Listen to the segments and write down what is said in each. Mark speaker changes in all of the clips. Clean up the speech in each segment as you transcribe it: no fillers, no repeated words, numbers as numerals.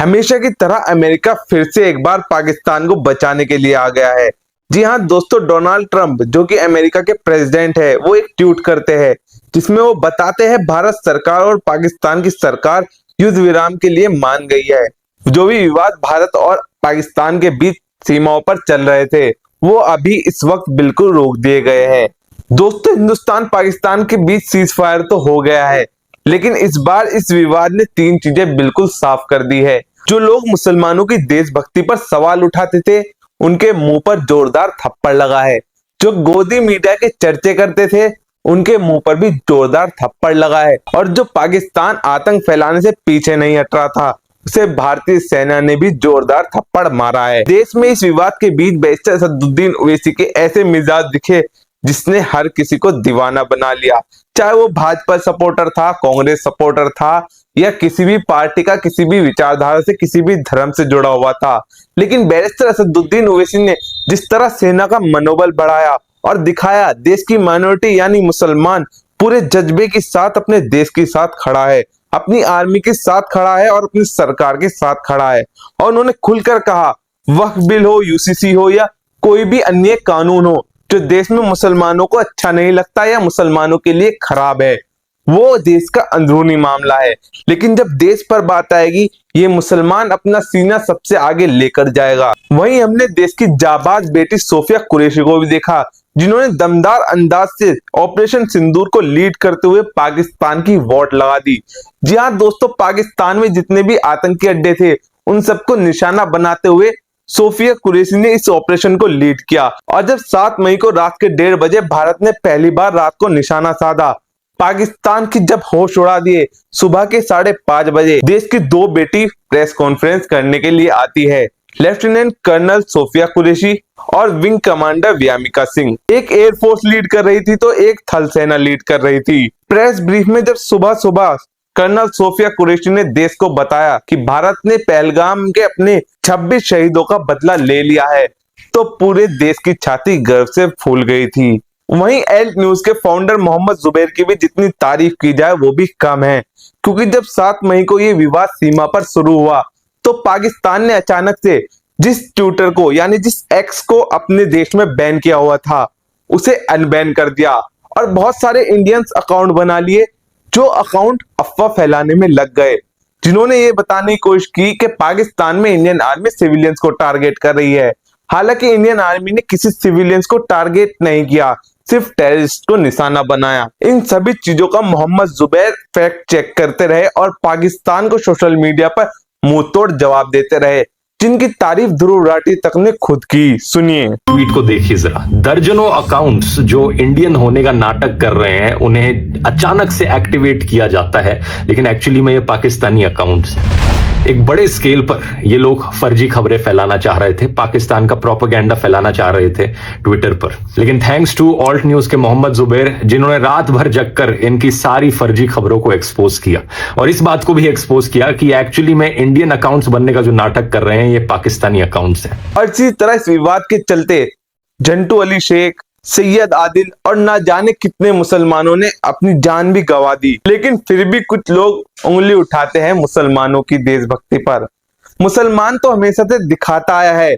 Speaker 1: हमेशा की तरह अमेरिका फिर से एक बार पाकिस्तान को बचाने के लिए आ गया है। जी हाँ दोस्तों, डोनाल्ड ट्रंप जो कि अमेरिका के प्रेसिडेंट है, वो एक ट्वीट करते हैं जिसमें वो बताते हैं भारत सरकार और पाकिस्तान की सरकार युद्ध विराम के लिए मान गई है। जो भी विवाद भारत और पाकिस्तान के बीच सीमाओं पर चल रहे थे, वो अभी इस वक्त बिल्कुल रोक दिए गए हैं। दोस्तों, हिंदुस्तान पाकिस्तान के बीच सीज फायर तो हो गया है, लेकिन इस बार इस विवाद ने तीन चीजें बिल्कुल साफ कर दी है। जो लोग मुसलमानों की देशभक्ति पर सवाल उठाते थे, उनके मुंह पर जोरदार थप्पड़ लगा है। जो गोदी मीडिया के चर्चे करते थे, उनके मुंह पर भी जोरदार थप्पड़ लगा है। और जो पाकिस्तान आतंक फैलाने से पीछे नहीं हट रहा था, उसे भारतीय सेना ने भी जोरदार थप्पड़ मारा है। देश में इस विवाद के बीच बैरिस्टर असदुद्दीन ओवैसी के ऐसे मिजाज दिखे जिसने हर किसी को दीवाना बना लिया। चाहे वो भाजपा सपोर्टर था, कांग्रेस सपोर्टर था, या किसी भी पार्टी का किसी भी विचारधारा से, किसी भी धर्म से जुड़ा हुआ था, लेकिन बैरिस्टर असदुद्दीन ओवैसी ने जिस तरह सेना का मनोबल बढ़ाया और दिखाया देश की माइनॉरिटी यानी मुसलमान पूरे जज्बे के साथ अपने देश के साथ खड़ा है, अपनी आर्मी के साथ खड़ा है और अपनी सरकार के साथ खड़ा है। और उन्होंने खुलकर कहा, वक्फ बिल हो, यूसीसी हो या कोई भी अन्य कानून हो जो देश में मुसलमानों को अच्छा नहीं लगता या मुसलमानों के लिए खराब है, वो देश का अंदरूनी मामला है, लेकिन जब देश पर बात आएगी, ये मुसलमान अपना सीना सबसे आगे लेकर जाएगा। वहीं हमने देश की जाबाज बेटी सोफिया कुरैशी को भी देखा, जिन्होंने दमदार अंदाज से ऑपरेशन सिंदूर को लीड करते हुए पाकिस्तान की वोट लगा दी। जी हाँ दोस्तों, पाकिस्तान में जितने भी आतंकी अड्डे थे, उन सबको निशाना बनाते हुए सोफिया कुरैशी ने इस ऑपरेशन को लीड किया। और जब 7 मई को रात के 1:30 बजे भारत ने पहली बार रात को निशाना साधा, पाकिस्तान की जब होश उड़ा दिए, सुबह के 5:30 बजे देश की दो बेटी प्रेस कॉन्फ्रेंस करने के लिए आती है, लेफ्टिनेंट कर्नल सोफिया कुरैशी और विंग कमांडर व्यामिका सिंह। एक एयरफोर्स लीड कर रही थी तो एक थल सेना लीड कर रही थी। प्रेस ब्रीफ में जब सुबह सुबह कर्नल सोफिया कुरैशी ने देश को बताया कि भारत ने पहलगाम के अपने 26 शहीदों का बदला ले लिया है, तो पूरे देश की छाती गर्व से फूल गई थी। वहीं एल न्यूज के फाउंडर मोहम्मद जुबैर की भी जितनी तारीफ की जाए वो भी कम है, क्योंकि जब 7 मई को ये विवाद सीमा पर शुरू हुआ, तो पाकिस्तान ने अचानक से जिस ट्विटर को यानी जिस एक्स को अपने देश में बैन किया हुआ था, उसे अनबैन कर दिया और बहुत सारे इंडियंस अकाउंट बना लिए, जो अकाउंट अफवाह फैलाने में लग गए, जिन्होंने ये बताने की कोशिश की कि पाकिस्तान में इंडियन आर्मी सिविलियंस को टारगेट कर रही है। हालांकि इंडियन आर्मी ने किसी सिविलियंस को टारगेट नहीं किया, सिर्फ टेररिस्ट को निशाना बनाया। इन सभी चीजों का मोहम्मद जुबैर फैक्ट चेक करते रहे और पाकिस्तान को सोशल मीडिया पर मुंह तोड़ जवाब देते रहे, जिनकी तारीफ ध्रुव राठी तक ने खुद की। सुनिए
Speaker 2: ट्वीट को देखिए जरा। दर्जनों अकाउंट्स जो इंडियन होने का नाटक कर रहे हैं, उन्हें अचानक से एक्टिवेट किया जाता है, लेकिन एक्चुअली में ये पाकिस्तानी अकाउंट्स हैं। एक बड़े स्केल पर ये लोग फर्जी खबरें फैलाना चाह रहे थे, पाकिस्तान का प्रोपेगेंडा फैलाना चाह रहे थे ट्विटर पर, लेकिन थैंक्स टू ऑल्ट न्यूज के मोहम्मद जुबैर, जिन्होंने रात भर जगकर इनकी सारी फर्जी खबरों को एक्सपोज किया और इस बात को भी एक्सपोज किया कि एक्चुअली में इंडियन अकाउंट्स बनने का जो नाटक कर रहे हैं, ये पाकिस्तानी अकाउंट्स हैं।
Speaker 1: और इसी तरह इस विवाद के चलते झंटू अली शेख, सैयद आदिल और ना जाने कितने मुसलमानों ने अपनी जान भी गंवा दी, लेकिन फिर भी कुछ लोग उंगली उठाते हैं मुसलमानों की देशभक्ति पर। मुसलमान तो हमेशा से दिखाता आया है,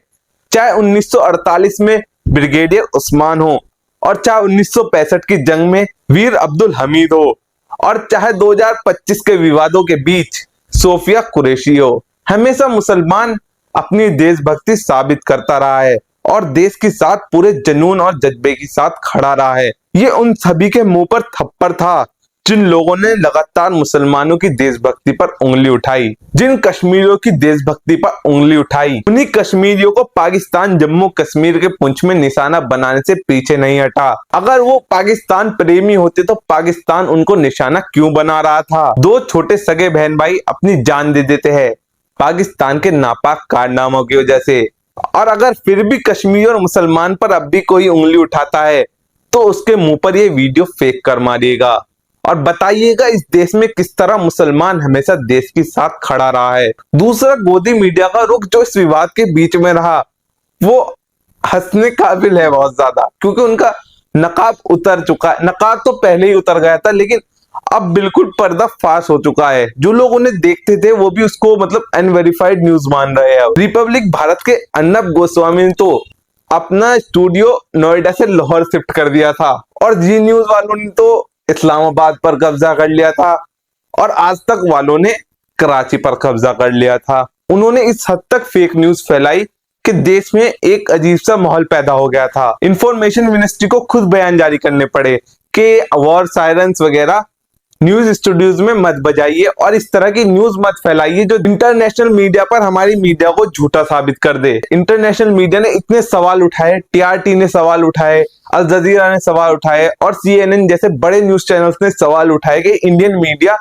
Speaker 1: चाहे 1948 में ब्रिगेडियर उस्मान हो, और चाहे 1965 की जंग में वीर अब्दुल हमीद हो, और चाहे 2025 के विवादों के बीच सोफिया कुरैशी हो, हमेशा मुसलमान अपनी देशभक्ति साबित करता रहा है और देश के साथ पूरे जुनून और जज्बे के साथ खड़ा रहा है। ये उन सभी के मुंह पर थप्पड़ था जिन लोगों ने लगातार मुसलमानों की देशभक्ति पर उंगली उठाई, जिन कश्मीरियों की देशभक्ति पर उंगली उठाई। उन्हीं कश्मीरियों को पाकिस्तान जम्मू कश्मीर के पुंछ में निशाना बनाने से पीछे नहीं हटा। अगर वो पाकिस्तान प्रेमी होते तो पाकिस्तान उनको निशाना क्यों बना रहा था? दो छोटे सगे बहन भाई अपनी जान दे देते हैं पाकिस्तान के नापाक कारनामों की वजह से, और अगर फिर भी कश्मीर और मुसलमान पर अब भी कोई उंगली उठाता है तो उसके मुंह पर ये वीडियो फेंक कर मारिएगा और बताइएगा इस देश में किस तरह मुसलमान हमेशा देश के साथ खड़ा रहा है। दूसरा, गोदी मीडिया का रुख जो इस विवाद के बीच में रहा, वो हंसने काबिल है बहुत ज्यादा, क्योंकि उनका नकाब उतर चुका है। नकाब तो पहले ही उतर गया था, लेकिन अब बिल्कुल पर्दाफाश हो चुका है। जो लोग उन्हें देखते थे वो भी उसको मतलब अनवेरिफाइड न्यूज मान रहे हैं। रिपब्लिक भारत के अर्नब गोस्वामी ने तो अपना स्टूडियो नोएडा से लाहौर शिफ्ट कर दिया था, और जी न्यूज वालों ने तो इस्लामाबाद पर कब्जा कर लिया था, और आज तक वालों ने कराची पर कब्जा कर लिया था। उन्होंने इस हद तक फेक न्यूज फैलाई कि देश में एक अजीब सा माहौल पैदा हो गया था। इंफॉर्मेशन मिनिस्ट्री को खुद बयान जारी करने पड़े कि वॉर सायरन्स वगैरह न्यूज स्टूडियोज में मत बजाइए और इस तरह की न्यूज मत फैलाइए जो इंटरनेशनल मीडिया पर हमारी मीडिया को झूठा साबित कर दे। इंटरनेशनल मीडिया ने इतने सवाल उठाए, टीआरटी ने सवाल उठाए, अल जजीरा ने सवाल उठाए, और सीएनएन जैसे बड़े न्यूज चैनल्स ने सवाल उठाए कि इंडियन मीडिया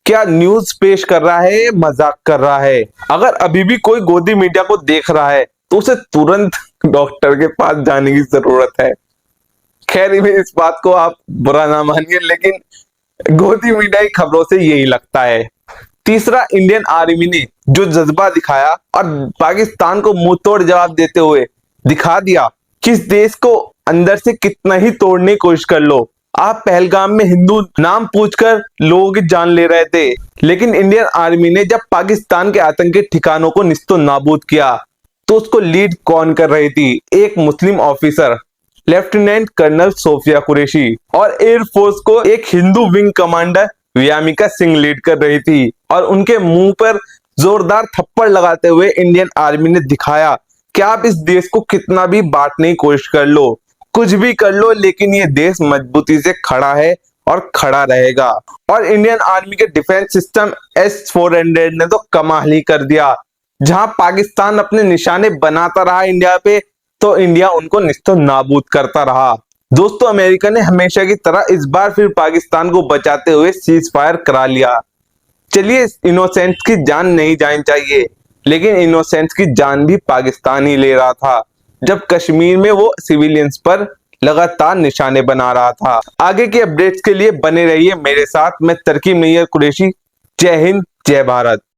Speaker 1: क्या न्यूज पेश कर रहा है, मजाक कर रहा है। अगर अभी भी कोई गोदी मीडिया को देख रहा है तो उसे तुरंत डॉक्टर के पास जाने की जरूरत है। खैर, इस बात को आप बुरा ना मानिए, लेकिन गोदी मीडिया की खबरों से यही लगता है। तीसरा, इंडियन आर्मी ने जो जज्बा दिखाया और पाकिस्तान को मुंह तोड़ जवाब देते हुए दिखा दिया कि इस देश को अंदर से कितना ही तोड़ने की कोशिश कर लो। आप पहलगाम में हिंदू नाम पूछकर लोगों की जान ले रहे थे, लेकिन इंडियन आर्मी ने जब पाकिस्तान के आतंकी ठिकानों को निस्तो नाबूद किया तो उसको लीड कौन कर रही थी? एक Muslim officer lieutenant colonel Sofiya Qureshi, और एयरफोर्स को एक Hindu wing commander Vyomika Singh lead कर रही थी। और उनके मुंह पर जोरदार थप्पड़ लगाते हुए इंडियन आर्मी ने दिखाया कि आप इस देश को कितना भी बांटने की कोशिश कर लो, कुछ भी कर लो, लेकिन ये देश मजबूती से खड़ा है और खड़ा रहेगा। और इंडियन आर्मी के डिफेंस सिस्टम S-400 ने तो कमाल ही कर दिया। जहां पाकिस्तान अपने निशाने बनाता रहा इंडिया पे, तो इंडिया उनको निस्तो नाबूद करता रहा। दोस्तों, अमेरिका ने हमेशा की तरह इस बार फिर पाकिस्तान को बचाते हुए सीज फायर करा लिया। चलिए, इनोसेंट्स की जान नहीं जानी चाहिए, लेकिन इनोसेंट्स की जान भी पाकिस्तान ही ले रहा था जब कश्मीर में वो सिविलियंस पर लगातार निशाने बना रहा था। आगे की अपडेट्स के लिए बने रहिए मेरे साथ। मैं तरकीब नैयर कुरैशी। जय हिंद, जय भारत।